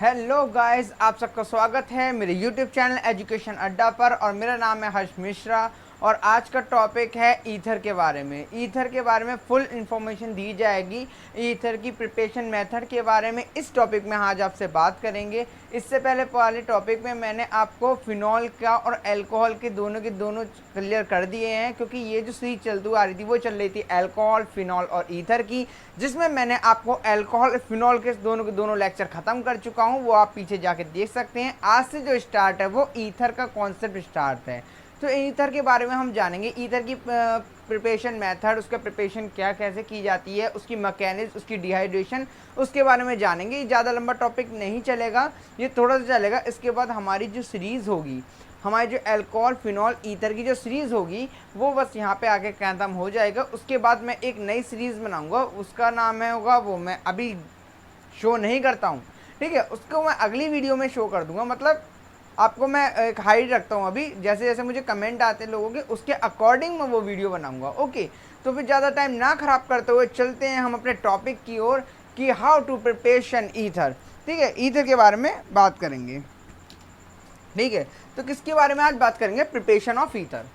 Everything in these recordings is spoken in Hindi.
हेलो गाइस, आप सबका स्वागत है मेरे यूट्यूब चैनल एजुकेशन अड्डा पर। और मेरा नाम है हर्ष मिश्रा और आज का टॉपिक है ईथर के बारे में। ईथर के बारे में फुल इन्फॉर्मेशन दी जाएगी। ईथर की प्रिपरेशन मेथड के बारे में इस टॉपिक में आज आपसे बात करेंगे। इससे पहले वाले टॉपिक में मैंने आपको फिनॉल का और अल्कोहल के दोनों क्लियर कर दिए हैं, क्योंकि ये जो सीरीज चलती आ रही थी वो चल रही थी अल्कोहल, फिनॉल और ईथर की, जिसमें मैंने आपको अल्कोहल फिनॉल के दोनों लेक्चर ख़त्म कर चुका हूँ। वो आप पीछे जाके देख सकते हैं। आज से जो स्टार्ट है वो ईथर का कॉन्सेप्ट स्टार्ट है। तो ईथर के बारे में हम जानेंगे, ईथर की प्रिपरेशन मेथड, उसका प्रिपरेशन कैसे की जाती है, उसकी मैकेनिज्म, उसकी डिहाइड्रेशन, उसके बारे में जानेंगे। ये ज़्यादा लंबा टॉपिक नहीं चलेगा, ये थोड़ा सा चलेगा। इसके बाद हमारी जो सीरीज़ होगी, हमारी जो अल्कोहल, फिनॉल, ईथर की जो सीरीज़ होगी वो बस यहाँ पे आके ख़त्म हो जाएगा। उसके बाद मैं एक नई सीरीज़ बनाऊँगा, उसका नाम है होगा, वो मैं अभी शो नहीं करता हूँ, ठीक है। उसको मैं अगली वीडियो में शो कर दूँगा। मतलब आपको मैं एक हाइड रखता हूँ अभी, जैसे जैसे मुझे कमेंट आते हैं लोगों के, उसके अकॉर्डिंग मैं वो वीडियो बनाऊँगा। ओके, तो फिर ज़्यादा टाइम ना ख़राब करते हुए चलते हैं हम अपने टॉपिक की ओर कि हाउ टू प्रिपरेशन ईथर। ठीक है, ईथर के बारे में बात करेंगे। ठीक है, तो किसके बारे में आज बात करेंगे? Preparation of ether.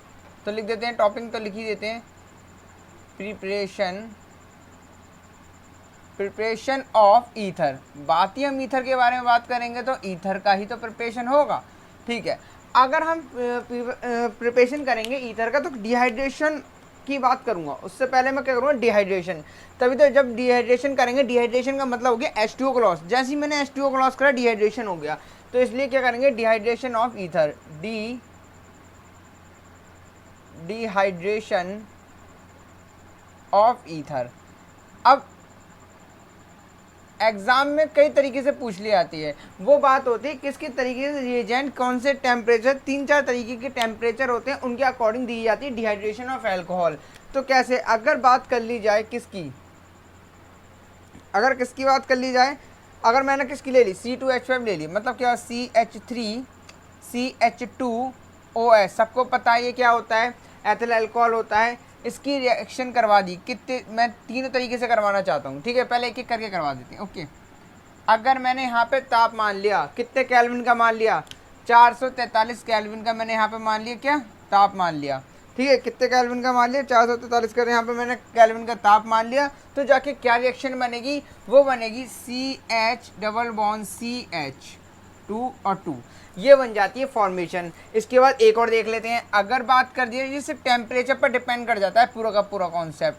तो लिख देते हैं, टॉपिक तो लिख ही देते हैं, प्रिपरेशन ऑफ ईथर। बात ही हम ईथर के बारे में बात करेंगे तो ईथर का ही तो प्रिपरेशन होगा। ठीक है, अगर हम प्रिपरेशन करेंगे ईथर का तो डिहाइड्रेशन की बात करूंगा। उससे पहले मैं क्या करूँगा? डिहाइड्रेशन। तभी तो जब डिहाइड्रेशन करेंगे, डिहाइड्रेशन का मतलब हो गया H2O का लॉस। जैसे ही मैंने H2O का लॉस करा, डिहाइड्रेशन हो गया। तो इसलिए क्या करेंगे? Dehydration of ether, dehydration of ether. अब एग्जाम में कई तरीके से पूछ ली जाती है। वो बात होती है किसके तरीके से रिएजेंट, कौन से टेम्परेचर, 3-4 तरीके के टेम्परेचर होते हैं, उनके अकॉर्डिंग दी जाती है डिहाइड्रेशन ऑफ अल्कोहल। तो कैसे, अगर बात कर ली जाए किसकी, अगर किसकी बात कर ली जाए, अगर मैंने किसकी ले ली, C2H5 ले ली, मतलब क्या, CH3CH2OH। सबको पता है ये क्या होता है? एथिल अल्कोहल होता है। इसकी रिएक्शन करवा दी कितने, मैं 3 तरीके से करवाना चाहता हूँ। ठीक है, पहले एक एक करके करवा देते हैं। ओके, अगर मैंने यहाँ पे ताप मान लिया, कितने केल्विन का मान लिया? 443 केल्विन का मैंने यहाँ पे मान लिया, क्या ताप मान लिया। ठीक है, कितने केल्विन का मान लिया? 443 का। यहाँ पे मैंने केल्विन का ताप मान लिया। तो जाके क्या रिएक्शन बनेगी? वो बनेगी CH+CH2 और 2, ये बन जाती है फॉर्मेशन। इसके बाद एक और देख लेते हैं। अगर बात कर दिया, ये सिर्फ टेम्परेचर पर डिपेंड कर जाता है पूरा का पूरा कॉन्सेप्ट।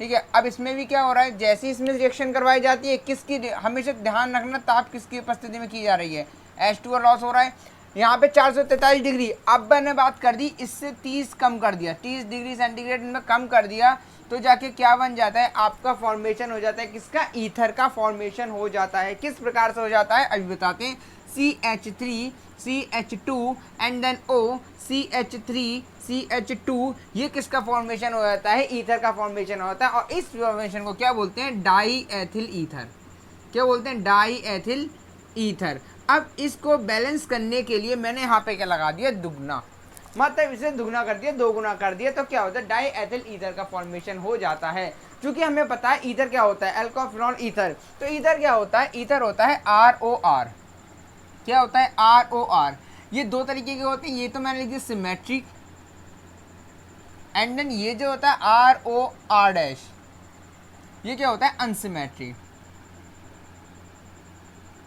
ठीक है, अब इसमें भी क्या हो रहा है, जैसे इसमें रिएक्शन करवाई जाती है, किसकी, हमेशा ध्यान रखना ताप किसकी उपस्थिति में की जा रही है? H2O लॉस हो रहा है। यहाँ पे 443 डिग्री। अब मैंने बात कर दी, इससे 30 कम कर दिया, 30 डिग्री सेंटीग्रेड में कम कर दिया, तो जाके क्या बन जाता है? आपका फॉर्मेशन हो जाता है किसका? ईथर का फॉर्मेशन हो जाता है। किस प्रकार से हो जाता है अभी बताते हैं। CH3CH2 and then O, CH3CH2, ये किसका फॉर्मेशन हो जाता है? ईथर का फॉर्मेशन होता है। और इस फॉर्मेशन को क्या बोलते हैं? Die ethyl ether. क्या बोलते हैं? Die ethyl ether. अब इसको बैलेंस करने के लिए मैंने यहाँ पे क्या लगा दिया? दुगना। मतलब इसे दुगना कर दिया, 2 गुना कर दिया, तो क्या होता है? डाई एथिल ईथर का फॉर्मेशन हो जाता है। क्योंकि हमें पता है ईथर क्या होता है, अल्कोहल, फिनॉल, ईथर। तो ईथर क्या होता है? ईथर होता है ROR। क्या होता है? ROR। ये 2 तरीके के होते हैं। ये तो मैंने लिख दिया सिमेट्रिक, एंड देन ये जो होता है ROR', ये क्या होता है? अनसिमेट्रिक।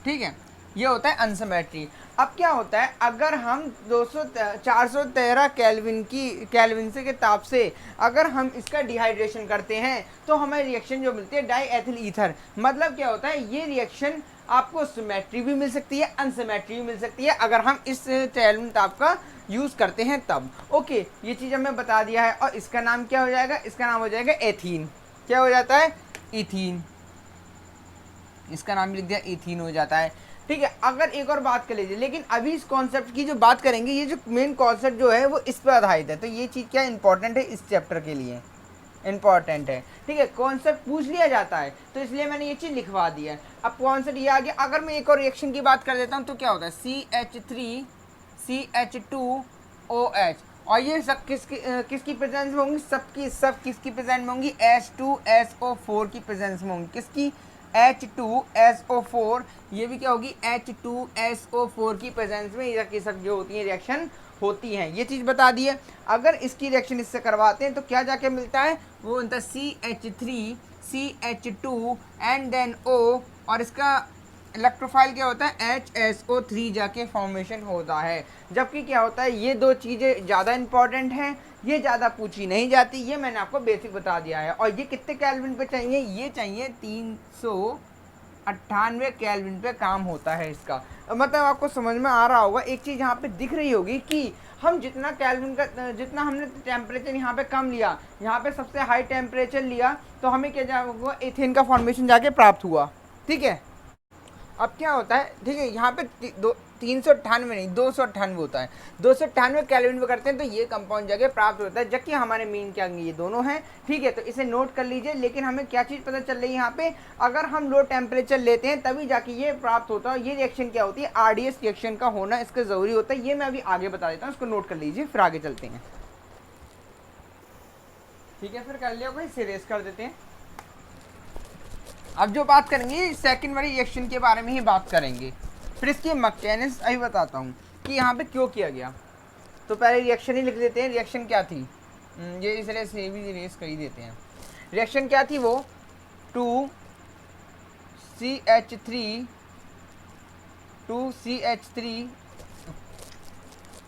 ठीक है, ये होता है अनसिमेट्री। अब क्या होता है, अगर हम 413 केल्विन से के ताप से अगर हम इसका डिहाइड्रेशन करते हैं तो हमें रिएक्शन जो मिलती है डाई एथिल ईथर। मतलब क्या होता है, ये रिएक्शन आपको सिमेट्री भी मिल सकती है, अनसिमेट्री भी मिल सकती है, अगर हम इस केल्विन ताप का यूज़ करते हैं तब। ओके, ये चीज़ हमें बता दिया है। और इसका नाम क्या हो जाएगा? इसका नाम हो जाएगा एथीन। क्या हो जाता है? इथीन। इसका नाम लिख दिया, इथीन हो जाता है। ठीक है, अगर एक और बात कर लीजिए, लेकिन अभी इस कॉन्सेप्ट की जो बात करेंगे, ये जो मेन कॉन्सेप्ट जो है वो इस पर आधारित है। तो ये चीज़ क्या इंपॉर्टेंट है इस चैप्टर के लिए? इंपॉर्टेंट है। ठीक है, कॉन्सेप्ट पूछ लिया जाता है, तो इसलिए मैंने ये चीज़ लिखवा दी है। अब कॉन्सेप्ट ये आ गया। अगर मैं एक और रिएक्शन की बात कर देता हूँ तो क्या होता है? CH3CH2OH। और ये सब किसकी प्रेजेंस में होंगी? सब किसकी प्रेजेंस में होंगी? H2SO4 की प्रेजेंस में होंगी। किसकी? H2SO4, ये भी क्या होगी H2SO4 की प्रेजेंस में ये सब जो होती है रिएक्शन होती हैं, ये चीज़ बता दी है। अगर इसकी रिएक्शन इससे करवाते हैं तो क्या जाके मिलता है, वो बनता है CH3 CH2 and then O, और इसका इलेक्ट्रोफाइल क्या होता है HSO3 जाके फॉर्मेशन होता है। जबकि क्या होता है, ये दो चीज़ें ज़्यादा इंपॉर्टेंट हैं, ये ज़्यादा पूछी नहीं जाती, ये मैंने आपको बेसिक बता दिया है। और ये कितने केल्विन पे चाहिए, ये चाहिए 398 केल्विन पे काम होता है इसका। मतलब आपको समझ में आ रहा होगा, एक चीज़ यहाँ पे दिख रही होगी कि हम जितना केल्विन का, जितना हमने टेम्परेचर यहाँ पे कम लिया, यहाँ पे सबसे हाई टेम्परेचर लिया, तो हमें क्या जाएगा, एथेन का फॉर्मेशन जाके प्राप्त हुआ। ठीक है, अब क्या होता है, ठीक है, यहाँ पे 398 नहीं 298 होता है, 298 केल्विन पे करते हैं तो ये कंपाउंड जगह प्राप्त होता है, जबकि हमारे मीन क्या ये दोनों हैं। ठीक है, तो इसे नोट कर लीजिए। लेकिन हमें क्या चीज़ पता चल रही है यहाँ पे, अगर हम लो टेम्परेचर लेते हैं तभी जाके ये प्राप्त होता है। ये रिएक्शन क्या होती है, RDS रिएक्शन का होना इसका ज़रूरी होता है। ये मैं अभी आगे बता देता हूँ, इसको नोट कर लीजिए, फिर आगे चलते हैं। ठीक है, फिर कर लिया भाई, इसे रेस कर देते हैं। अब जो बात करेंगे सेकंड वाली रिएक्शन के बारे में ही बात करेंगे, फिर इसकी मैकेनिज्म अभी बताता हूँ कि यहाँ पे क्यों किया गया। तो पहले रिएक्शन ही लिख देते हैं, रिएक्शन क्या थी, ये इस तरह से भी रेस कर ही देते हैं। रिएक्शन क्या थी, वो 2CH3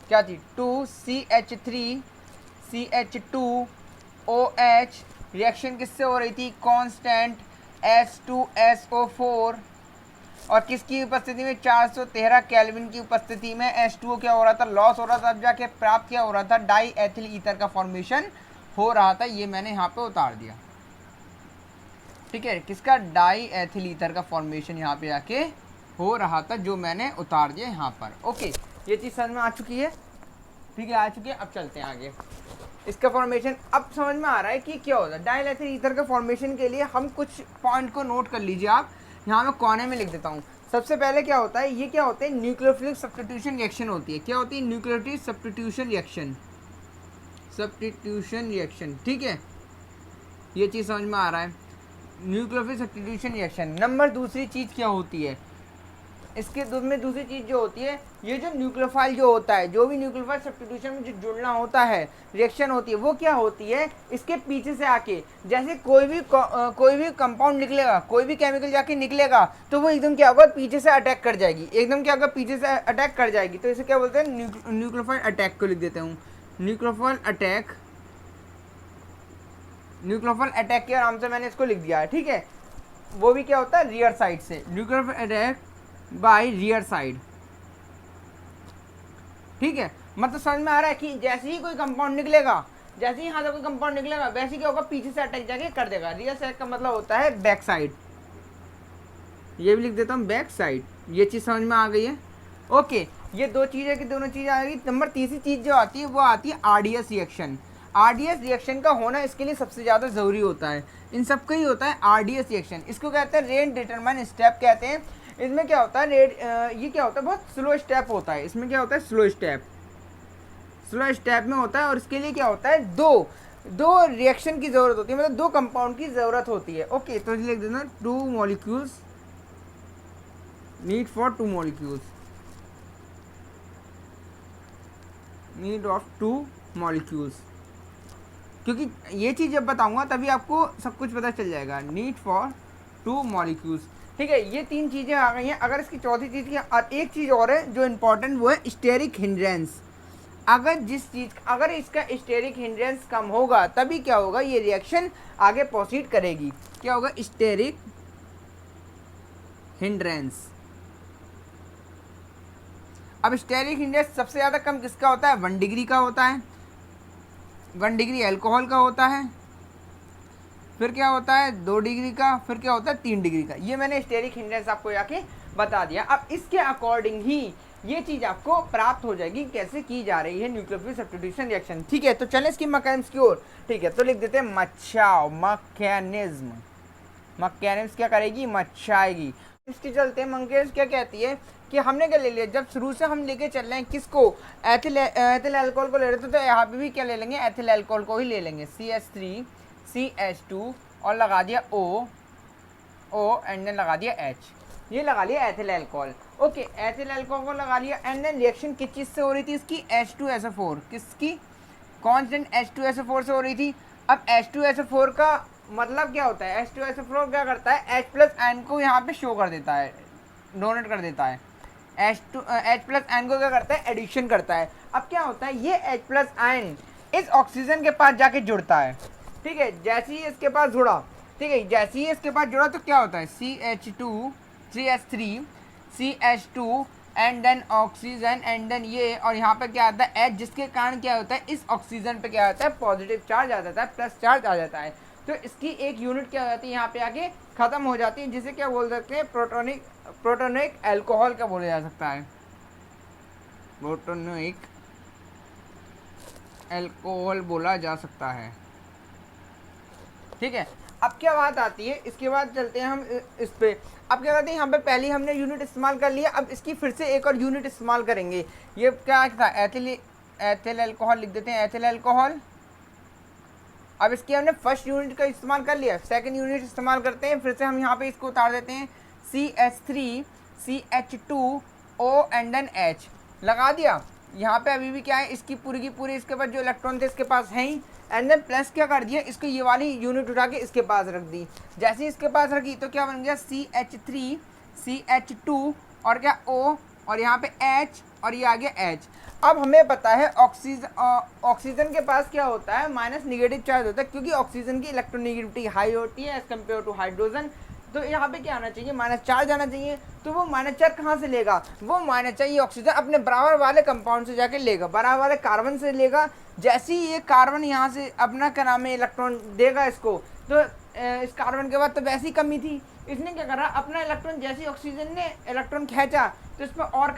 क्या थी, 2CH3CH2OH। रिएक्शन किससे हो रही थी, कांस्टेंट H2SO4, और किसकी उपस्थिति में, 413 केल्विन की उपस्थिति में H2O क्या हो रहा था, लॉस हो रहा था, तब जाके प्राप्त क्या हो रहा था, डाई एथिल ईथर का फॉर्मेशन हो रहा था। ये मैंने यहाँ पे उतार दिया। ठीक है, किसका, डाई एथिल ईथर का फॉर्मेशन यहाँ पे आके हो रहा था, जो मैंने उतार दिया यहाँ पर। ओके, ये चीज़ समझ में आ चुकी है। ठीक है, आ चुकी है। अब चलते हैं आगे। इसका फॉर्मेशन अब समझ में आ रहा है कि क्या होता है। डाई एथिल ईथर के फॉर्मेशन के लिए हम कुछ पॉइंट को नोट कर लीजिए आप, यहाँ मैं कोने में लिख देता हूँ। सबसे पहले क्या होता है, ये क्या होता है, न्यूक्लियोफिलिक सब्स्टिट्यूशन रिएक्शन होती है। क्या होती है, न्यूक्लियोटिक सब्स्टिट्यूशन रिएक्शन। ठीक है, ये चीज़ समझ में आ रहा है, न्यूक्लियोफिलिक सब्स्टिट्यूशन रिएक्शन। नंबर दूसरी चीज़ क्या होती है, इसके में दूसरी चीज़ जो होती है, ये जो न्यूक्लियोफाइल जो होता है, जो भी न्यूक्लियोफाइल सब्स्टिट्यूशन में जो जुड़ना होता है, रिएक्शन होती है, वो क्या होती है, इसके पीछे से आके, जैसे कोई भी कंपाउंड निकलेगा, कोई भी केमिकल जाके निकलेगा, तो वो एकदम क्या होगा, पीछे से अटैक कर जाएगी, एकदम क्या होगा, पीछे से अटैक कर जाएगी। तो इसे क्या बोलते हैं, न्यूक्लियोफाइल अटैक को लिख देते हूँ, न्यूक्लियोफाइल अटैक के आराम से मैंने इसको लिख दिया है। ठीक है, वो भी क्या होता है, रियर साइड से, nucleophile attack by rear side. ठीक है, मतलब समझ में आ रहा है कि जैसे ही कोई कंपाउंड निकलेगा, जैसे ही यहाँ से कोई कंपाउंड निकलेगा, वैसे ही क्या होगा, पीछे से अटैक जाके कर देगा। रियर साइड का मतलब होता है बैक साइड, ये भी लिख देता हूँ बैक साइड। ये चीज़ समझ में आ गई है। ओके, ये दो चीज़ें की दोनों चीज़ें आ गई। नंबर तीसरी चीज़ जो आती है, वो आती है RDS रिएक्शन। RDS रिएक्शन का होना इसके लिए सबसे ज़्यादा ज़रूरी होता है, इन सबका ही होता है RDS रिएक्शन। इसको कहते हैं रेट डिटरमाइन स्टेप कहते हैं। इसमें क्या होता है, ये क्या होता है, बहुत स्लो स्टेप होता है। इसमें क्या होता है, स्लो स्टेप में होता है। और इसके लिए क्या होता है, दो रिएक्शन की ज़रूरत होती है, मतलब दो कंपाउंड की ज़रूरत होती है। ओके, तो लिख देना 2 molecules, need for 2 molecules, need of 2 molecules. क्योंकि ये चीज़ जब बताऊंगा तभी आपको सब कुछ पता चल जाएगा। Need for 2 molecules. ठीक है, ये तीन चीज़ें आ गई हैं। अगर इसकी चौथी चीज़ की, और एक चीज़ और है जो इम्पोर्टेंट, वो है स्टेरिक हिंड्रेंस। अगर इसका स्टेरिक हिंड्रेंस कम होगा, तभी क्या होगा, ये रिएक्शन आगे प्रोसीड करेगी। क्या होगा, स्टेरिक हिंड्रेंस। अब स्टेरिक हिंड्रेंस सबसे ज़्यादा कम किसका होता है, 1 डिग्री का होता है। 1 डिग्री अल्कोहल का होता है। फिर क्या होता है, 2 डिग्री का। फिर क्या होता है, 3 डिग्री का। ये मैंने स्टेरिक हिंड्रेंस आपको जाके बता दिया। अब इसके अकॉर्डिंग ही ये चीज़ आपको प्राप्त हो जाएगी, कैसे की जा रही है न्यूक्लियोफिलिक सब्स्टिट्यूशन रिएक्शन। ठीक है, तो चलें इसकी मैकेनिज्म की ओर। ठीक है, तो लिख देते हैं मैकेनिज्म क्या करेगी, मचाएगी। इसकी चलते हैं मैकेनिज्म क्या कहती है कि हमने क्या ले लिया, जब शुरू से हम लेके चल रहे हैं किसको, एथिल अल्कोहल को ले रहे थे, तो यहाँ पे भी क्या ले लेंगे, एथिल अल्कोहल को ही ले लेंगे। CH3CH2 और लगा दिया O, O एंड देन लगा दिया H, ये लगा लिया ethyl alcohol. Okay, ethyl alcohol को लगा लिया एंड देन रिएक्शन किस चीज़ से हो रही थी इसकी, H2SO4, किसकी, कांस्टेंट H2SO4 से हो रही थी। अब H2SO4 का मतलब क्या होता है, H2SO4 क्या करता है, H प्लस आयन को यहाँ पे शो कर देता है, डोनेट कर देता है। H प्लस आयन को क्या करता है, एडिशन करता है। अब क्या होता है, ये H प्लस आयन इस ऑक्सीजन के पास जाके जुड़ता है, ठीक है। जैसे ही इसके पास जुड़ा, ठीक है, जैसे ही इसके पास जुड़ा तो क्या होता है, CH2 3H3 CH2 and then oxygen and then ये, और यहाँ पे क्या आता है H, जिसके कारण क्या होता है, इस ऑक्सीजन पे क्या होता है, पॉजिटिव चार्ज आ जाता है, प्लस चार्ज आ जाता है। तो इसकी एक यूनिट क्या हो जाती है, यहाँ पे आके खत्म हो जाती है, जिसे क्या बोल सकते हैं, प्रोटोनिक अल्कोहल का बोला जा सकता है, प्रोटोनिक अल्कोहल बोला जा सकता है, ठीक है। अब क्या बात आती है, इसके बाद चलते हैं हम इस पे। अब क्या कहते हैं, यहाँ पे पहले हमने यूनिट इस्तेमाल कर लिया, अब इसकी फिर से एक और यूनिट इस्तेमाल करेंगे। ये क्या था, एथिल अल्कोहल लिख देते हैं, एथिल अल्कोहल। अब इसकी हमने फर्स्ट यूनिट का इस्तेमाल कर लिया, सेकंड यूनिट इस्तेमाल करते हैं, फिर से हम यहाँ पे इसको उतार देते हैं, CH3 CH2O and then H लगा दिया। यहाँ पे अभी भी क्या है, इसकी पूरी की पूरी इसके पास जो इलेक्ट्रॉन थे इसके पास है ही, एंड देन प्लस क्या कर दिया, इसको ये वाली यूनिट उठा के इसके पास रख दी। जैसे ही इसके पास रखी तो क्या बन गया, CH3 CH2 और क्या O, और यहाँ पे H, और ये आ गया H। अब हमें पता है ऑक्सीजन के पास क्या होता है, माइनस निगेटिव चार्ज होता है, क्योंकि ऑक्सीजन की इलेक्ट्रोनेगेटिविटी हाई होती है एज कम्पेयर टू हाइड्रोजन। तो यहाँ पे क्या आना चाहिए, माइनस चार्ज आना चाहिए। तो वो माइनस चार्ज कहाँ से लेगा, वो माइनस चार्ज ये ऑक्सीजन अपने बराबर वाले कंपाउंड से जाके लेगा, बराबर वाले कार्बन से लेगा। जैसे ही ये कार्बन यहाँ से अपना क्या नाम है इलेक्ट्रॉन देगा इसको, तो इस कार्बन के बाद तो वैसी कमी थी, इसने क्या करा, अपना इलेक्ट्रॉन जैसे ऑक्सीजन ने इलेक्ट्रॉन खींचा तो इसमें और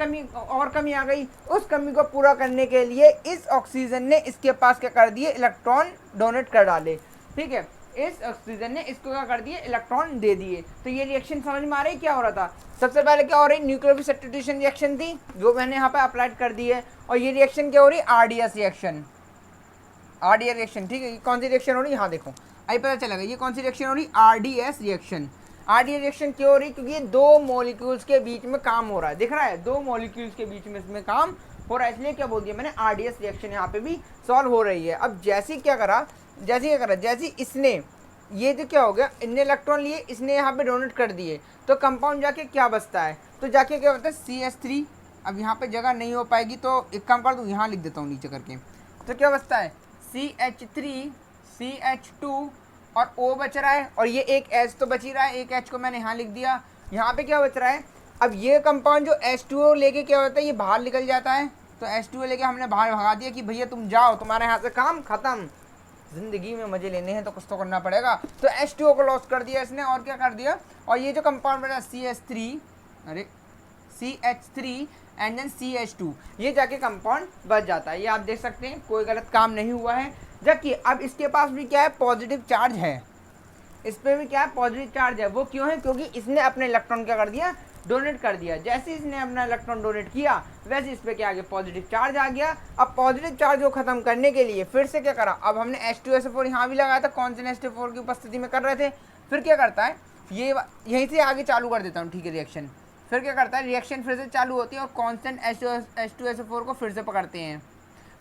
कमी आ गई। उस कमी को पूरा करने के लिए इस ऑक्सीजन ने इसके पास क्या कर दिए, इलेक्ट्रॉन डोनेट कर डाले, ठीक है। इस ऑक्सीजन ने इसको क्या कर दिए, इलेक्ट्रॉन दे दिए। तो ये रिएक्शन समझ में आ रही क्या हो रहा था, सबसे पहले क्या हो रही, न्यूक्लियोफिलिक सब्स्टिट्यूशन रिएक्शन थी जो मैंने यहाँ पे अप्लाइड कर दी है, और ये रिएक्शन क्या हो रही, RDS रिएक्शन, RDS रिएक्शन, ठीक है। ये कौन सी रिएक्शन हो रही, यहाँ देखो अभी पता चलेगा ये कौन सी रिएक्शन हो रही, RDS रिएक्शन। RDS रिएक्शन क्यों हो रही, क्योंकि ये दो मॉलिक्यूल्स के बीच में काम हो रहा है, दिख रहा है, दो मॉलिक्यूल्स के बीच में इसमें काम हो रहा है, इसलिए क्या बोल दिया मैंने, RDS रिएक्शन यहाँ पे भी सॉल्व हो रही है। अब जैसे इसने ये जो क्या हो गया, इनने इलेक्ट्रॉन लिए, इसने यहाँ पे डोनेट कर दिए, तो कंपाउंड जाके क्या बचता है, तो जाके क्या होता है, CH3। अब यहाँ पे जगह नहीं हो पाएगी तो एक काम कर दूँ, यहाँ लिख देता हूँ नीचे करके, तो क्या बचता है, CH3 CH2 और O बच रहा है, और ये एक H तो बच ही रहा है, एक H को मैंने यहाँ लिख दिया। यहाँ पे क्या बच रहा है, अब ये कंपाउंड जो H2O लेके क्या होता है, ये बाहर निकल जाता है, तो H2O लेके हमने बाहर भगा दिया कि भैया तुम जाओ, तुम्हारे यहाँ से काम खत्म, जिंदगी में मजे लेने हैं तो कुछ तो करना पड़ेगा। तो H2O को लॉस कर दिया इसने, और क्या कर दिया, और ये जो कंपाउंड बना CH3 एंड देन CH2, ये जाके कंपाउंड बच जाता है। ये आप देख सकते हैं कोई गलत काम नहीं हुआ है। जबकि अब इसके पास भी क्या है, पॉजिटिव चार्ज है, इस पर भी क्या है, पॉजिटिव चार्ज है। वो क्यों है, क्योंकि इसने अपने इलेक्ट्रॉन क्या कर दिया, डोनेट कर दिया। जैसे इसने अपना इलेक्ट्रॉन डोनेट किया वैसे इस पर क्या आ गया, पॉजिटिव चार्ज आ गया। अब पॉजिटिव चार्ज को खत्म करने के लिए फिर से क्या करा, अब हमने H2SO4 यहाँ भी लगाया था, कॉन्स्टेंट H2O4 की उपस्थिति में कर रहे थे। फिर क्या करता है, ये यहीं से आगे चालू कर देता हूँ, ठीक है, रिएक्शन। फिर क्या करता है, रिएक्शन फिर से चालू होती है और कॉन्स्टेंट H2SO4 को फिर से पकड़ते हैं।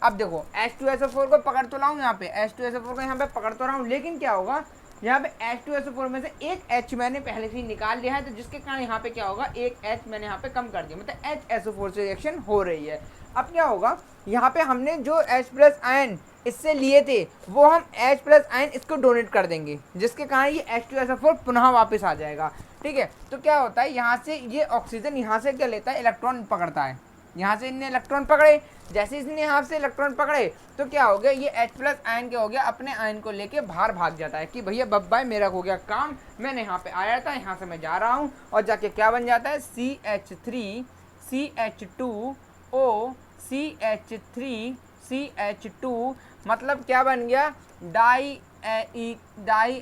अब देखो H2SO4 को पकड़ तो रहा हूँ, यहाँ पे H2SO4 को यहाँ पे पकड़ तो रहा हूँ, लेकिन क्या होगा, यहाँ पे H2SO4 में से एक H मैंने पहले से ही निकाल लिया है, तो जिसके कारण यहाँ पे क्या होगा, एक H मैंने यहाँ पे कम कर दिया, मतलब HSO4 से रिएक्शन हो रही है। अब क्या होगा, यहाँ पे हमने जो H प्लस आयन इससे लिए थे वो हम H प्लस आयन इसको डोनेट कर देंगे, जिसके कारण ये H2SO4 पुनः वापस आ जाएगा, ठीक है। तो क्या होता है, यहाँ से ये ऑक्सीजन यहाँ से क्या लेता है, इलेक्ट्रॉन पकड़ता है, यहाँ से इनने इलेक्ट्रॉन पकड़े, जैसे इसने यहाँ से इलेक्ट्रॉन पकड़े तो क्या हो गया, ये H प्लस आयन क्या हो गया, अपने आयन को लेके बाहर भाग जाता है कि भैया बब्बाई मेरा हो गया काम, मैंने यहाँ पे आया था, यहाँ से मैं जा रहा हूँ, और जाके क्या बन जाता है, CH3 CH2O CH3 CH2, मतलब क्या बन गया, डाई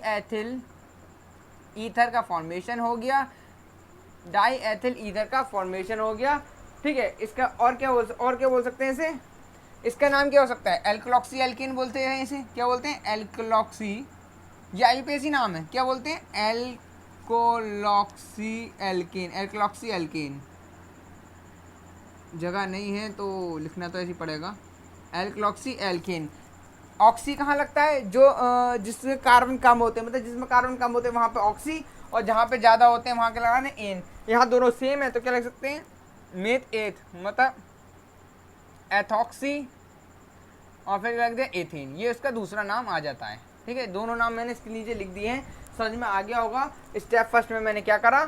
एथिल ईथर का फॉर्मेशन हो गया, डाई एथिल ईथर का फॉर्मेशन हो गया, ठीक है। इसका और क्या बोल सकते हैं इसे, इसका नाम क्या हो सकता है, एल्कलॉक्सी एल्कीन बोलते हैं इसे, क्या बोलते हैं, एल्कलॉक्सी, ये आईपीएसी नाम है, क्या बोलते हैं, एल्कोलॉक्सी एल्केन, एल्कोलॉक्सी एल्केन, जगह नहीं है तो लिखना तो ऐसे ही पड़ेगा, एल्कोलॉक्सी एल्केन। ऑक्सी कहाँ लगता है? जो जिसमें कार्बन कम होते हैं, मतलब जिसमें कार्बन कम होते हैं वहाँ पे ऑक्सी, और जहाँ पे ज़्यादा होते हैं वहाँ के लगाने एन। यहाँ दोनों सेम है तो क्या लिख सकते हैं? मेथ एथ, मतलब एथॉक्सी, और फिर रख दिया एथेन, ये उसका दूसरा नाम आ जाता है। ठीक है, दोनों नाम मैंने इसके नीचे लिख दिए हैं, समझ में आ गया होगा। स्टेप फर्स्ट में मैंने क्या करा,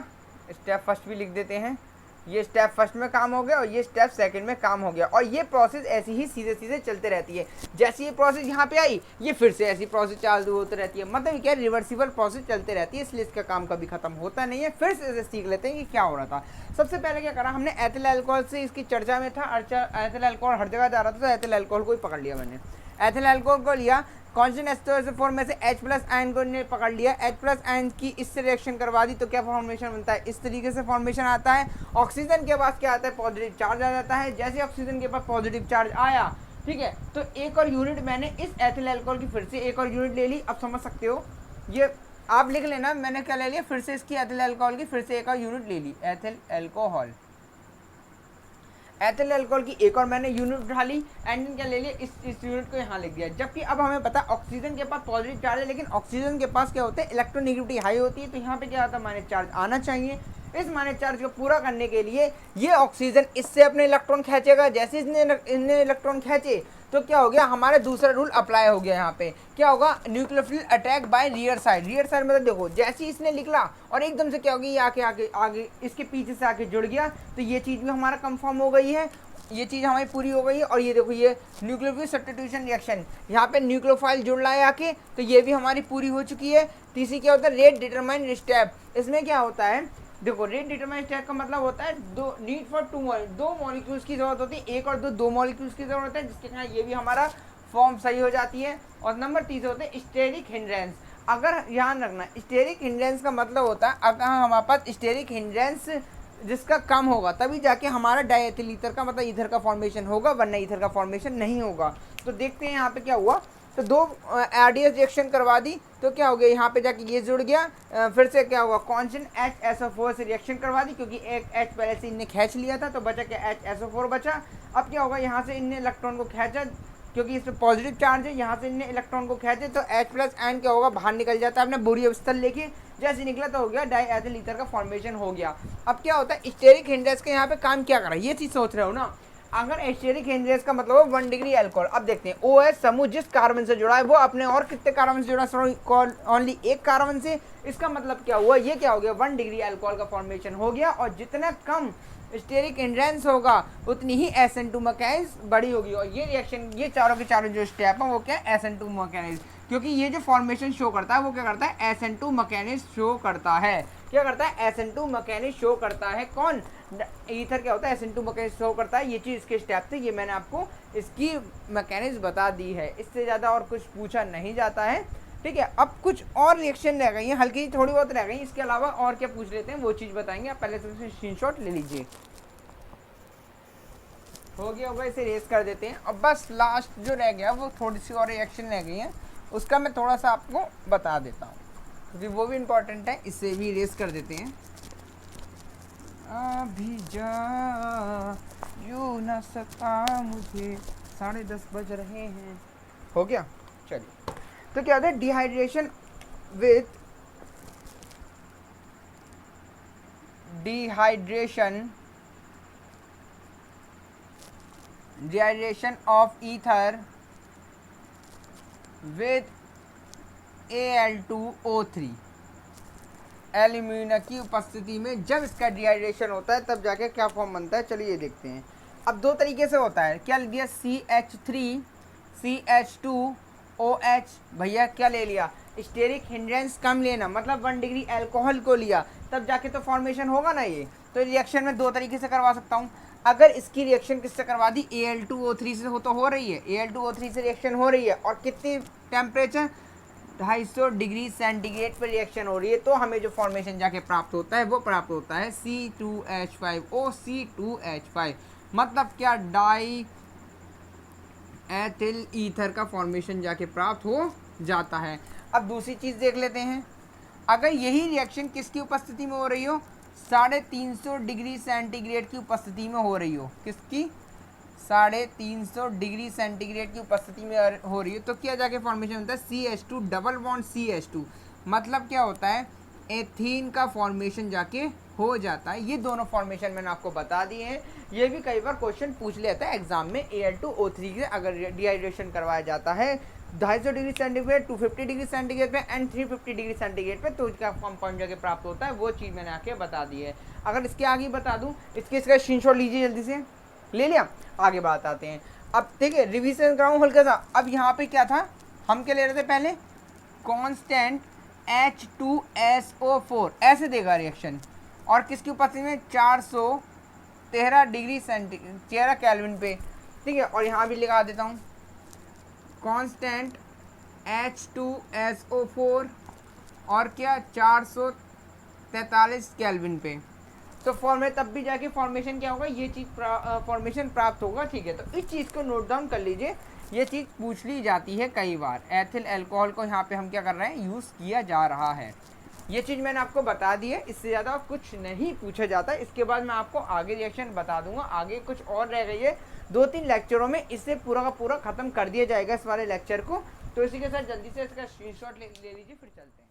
स्टेप फर्स्ट भी लिख देते हैं, ये स्टेप फर्स्ट में काम हो गया और ये स्टेप सेकंड में काम हो गया। और ये प्रोसेस ऐसी ही सीधे सीधे चलते रहती है। जैसे ये प्रोसेस यहाँ पे आई, ये फिर से ऐसी प्रोसेस चालू होती रहती है, मतलब क्या, रिवर्सिबल प्रोसेस चलते रहती है, इसलिए इसका काम कभी खत्म होता नहीं है। फिर से इसे सीख लेते हैं कि क्या हो रहा था। सबसे पहले क्या करा हमने, एथिल अल्कोहल से इसकी चर्चा में था, एथिल अल्कोहल हर जगह जा रहा था, तो एथिल अल्कोहल को ही पकड़ लिया मैंने। एथिल अल्कोहल को लिया, कांस्टेंट एस्टोफॉर्म में से H+ आयन को ने पकड़ लिया, H+ आयन की इससे रिएक्शन करवा दी तो क्या फॉर्मेशन बनता है? इस तरीके से फॉर्मेशन आता है। ऑक्सीजन के पास क्या आता है? पॉजिटिव चार्ज आ जाता है। जैसे ऑक्सीजन के पास पॉजिटिव चार्ज आया, ठीक है, तो एक और यूनिट मैंने इस एथिल अल्कोहल की फिर से एक और यूनिट ले ली। अब समझ सकते हो, ये आप लिख लेना, मैंने क्या ले लिया, फिर से इसकी एथिल अल्कोहल की फिर से एक और यूनिट ले ली, एथिल अल्कोहल। एथिल अल्कोहल की एक और मैंने यूनिट उठा ली, एंड क्या ले लिया, इस यूनिट को यहाँ लिख दिया। जबकि अब हमें पता ऑक्सीजन के पास पॉजिटिव चार्ज है, लेकिन ऑक्सीजन के पास क्या होता है, इलेक्ट्रोनेगेटिविटी हाई होती है, तो यहाँ पे क्या आता है, माइनस चार्ज आना चाहिए। इस माइनस चार्ज को पूरा करने के लिए ये ऑक्सीजन इससे अपने इलेक्ट्रॉन खींचेगा। जैसे इसने इलेक्ट्रॉन खींचे तो क्या हो गया, हमारा दूसरा रूल अप्लाई हो गया। यहाँ पे क्या होगा, nucleophile attack by rear side. Rear side मतलब देखो, जैसे ही इसने निकला और एकदम से क्या होगी, ये आके आगे आगे इसके पीछे से आके जुड़ गया, तो ये चीज़ भी हमारा कंफर्म हो गई है, ये चीज़ हमारी पूरी हो गई है। और ये देखो, ये न्यूक्लियोफिल सब्स्टिट्यूशन रिएक्शन, यहाँ पे न्यूक्लियोफाइल जुड़ रहा है आके, तो ये भी हमारी पूरी हो चुकी है। तीसरी क्या होता है, रेट डिटरमाइन स्टेप। इसमें क्या होता है, देखो, रेट डिटरमाइन स्टेप का मतलब होता है नीड फॉर दो मॉलिक्यूल्स की जरूरत होती है, एक और दो मॉलिक्यूल्स की जरूरत है, जिसके कारण ये भी हमारा फॉर्म सही हो जाती है। और नंबर 3 होते हैं स्टेरिक हिंड्रेंस। अगर ध्यान रखना, स्टेरिक हिंड्रेंस का मतलब होता है अगर हमारे पास स्टेरिक हिंड्रेंस जिसका कम होगा तभी जाके हमारा डायएथिल ईथर का मतलब ईथर का फॉर्मेशन होगा, वरना ईथर का फॉर्मेशन नहीं होगा। तो देखते हैं यहाँ पे क्या हुआ, तो दो आरडीएस रिएक्शन करवा दी तो क्या हो गया, यहाँ पे जाके ये जुड़ गया। फिर से क्या हुआ, कांस्टेंट HSO4 से रिएक्शन करवा दी, क्योंकि एक H पहले से इनने खींच लिया था, तो बचा क्या, HSO4 बचा। अब क्या होगा, यहाँ से इनने इलेक्ट्रॉन को खींचा, क्योंकि इसमें पॉजिटिव चार्ज है, यहाँ से इनने इलेक्ट्रॉन को खींचे तो H+ आयन क्या होगा, बाहर निकल जाता है अपने बोरी अवस्था लेके। जैसे निकला तो हो गया डायएथिल ईथर का फॉर्मेशन हो गया। अब क्या होता है, स्टेरिक हिंड्रेंस के यहाँ पे काम क्या कर रहा है, ये चीज़ सोच रहे हो ना। अगर स्टेरिक हिंड्रेंस का मतलब हो 1 डिग्री अल्कोहल, अब देखते हैं OH समूह जिस कार्बन से जुड़ा है वो अपने और कितने कार्बन से जुड़ा है, ओनली एक कार्बन से। इसका मतलब क्या हुआ, ये क्या हो गया, 1 डिग्री अल्कोहल का फॉर्मेशन हो गया। और जितना कम स्टेरिक हिंड्रेंस होगा उतनी ही SN2 मैकेनिज बड़ी होगी। और ये रिएक्शन, ये चारों के चारों जो स्टेप है वो क्या है, SN2 मैकेनिज, क्योंकि ये जो फॉर्मेशन शो करता है वो क्या करता है, SN2 मैकेनिज शो करता है। क्या करता है, SN2 मैकेनिज शो करता है। कौन, ईथर क्या होता है, SN2 मैकेनिज शो करता है। ये चीज़ इसके स्टेप थे, ये मैंने आपको इसकी मैकेनिज बता दी है, इससे ज़्यादा और कुछ पूछा नहीं जाता है। ठीक है, अब कुछ और रिएक्शन रह गई हैं, हल्की थोड़ी बहुत रह गई, इसके अलावा और क्या पूछ लेते हैं वो चीज़ बताएंगे। आप पहले से स्क्रीनशॉट ले लीजिए। हो गया होगा, इसे रेस कर देते हैं। अब बस लास्ट जो रह गया वो थोड़ी सी और रिएक्शन रह गई हैं, उसका मैं थोड़ा सा आपको बता देता हूँ, क्योंकि वो भी इम्पोर्टेंट है, इससे भी रेस कर देते हैं। अभी जा यूं न सता मुझे, 10:30 बज रहे हैं। हो गया, चलिए। तो क्या होता है, dehydration with dehydration of ether with Al2O3, alumina की उपस्थिति में जब इसका डिहाइड्रेशन होता है तब जाके क्या फॉर्म बनता है, चलिए देखते हैं। अब दो तरीके से होता है, क्या लिया, CH3 CH2OH, भैया क्या ले लिया, स्टेरिक हिंड्रेंस कम लेना, मतलब 1 डिग्री अल्कोहल को लिया, तब जाके तो फॉर्मेशन होगा ना। ये तो रिएक्शन में दो तरीके से करवा सकता हूँ। अगर इसकी रिएक्शन किससे करवा दी, Al2O3 से हो रही है, Al2O3 से रिएक्शन हो रही है, और कितनी टेम्परेचर, 250 डिग्री सेंटीग्रेड पर रिएक्शन हो रही है, तो हमें जो फॉर्मेशन जाके प्राप्त होता है वो प्राप्त होता है C2H5O C2H5, मतलब क्या, डाई एथिल ईथर का फॉर्मेशन जाके प्राप्त हो जाता है। अब दूसरी चीज़ देख लेते हैं। अगर यही रिएक्शन किसकी उपस्थिति में हो रही हो, 350 डिग्री सेंटीग्रेड की उपस्थिति में हो रही हो, किसकी 350 डिग्री सेंटीग्रेड की उपस्थिति में हो रही है, तो क्या जाके फॉर्मेशन होता है CH2 डबल बॉन्ड CH2। मतलब क्या होता है, एथीन का फॉर्मेशन जाके हो जाता है। ये दोनों फॉर्मेशन मैंने आपको बता दिए हैं। ये भी कई बार क्वेश्चन पूछ लेता है एग्जाम में, Al2O3 से अगर डिहाइड्रेशन करवाया जाता है 250 डिग्री सेंटीग्रेड, 250 डिग्री सेंटीग्रेड पे एंड 350 डिग्री सेंटीग्रेड पे, तो इसका कंपाउंड जाके प्राप्त होता है। वो चीज़ मैंने आके बता दी है। अगर इसके आगे बता दूँ, इसका स्क्रीनशॉट लीजिए, जल्दी से ले लिया, आगे बात आते हैं। अब देखिए रिवीजन कराऊँ हल्का सा। अब यहाँ पे क्या था, हम क्या ले रहे थे पहले, कांस्टेंट H2SO4 ऐसे देगा रिएक्शन, और किसकी उपस्थिति में 413 डिग्री सेंटीग्रेड 13 केल्विन पे, ठीक है। और यहाँ भी लगा देता हूँ कांस्टेंट H2SO4 और क्या 443 केल्विन पे। तो फॉर्मेट तब भी जाके फॉर्मेशन क्या होगा, ये चीज़ फॉर्मेशन प्राप्त होगा, ठीक है। तो इस चीज़ को नोट डाउन कर लीजिए, ये चीज़ पूछ ली जाती है कई बार। एथिल अल्कोहल को यहाँ पे हम क्या कर रहे हैं, यूज़ किया जा रहा है। ये चीज़ मैंने आपको बता दी है, इससे ज़्यादा कुछ नहीं पूछा जाता। इसके बाद मैं आपको आगे रिएक्शन बता दूंगा, आगे कुछ और रह गई है 2-3 लेक्चरों में, इससे पूरा का पूरा ख़त्म कर दिया जाएगा इस वाले लेक्चर को। तो इसी के साथ जल्दी से इसका स्क्रीनशॉट ले लीजिए, फिर चलते हैं।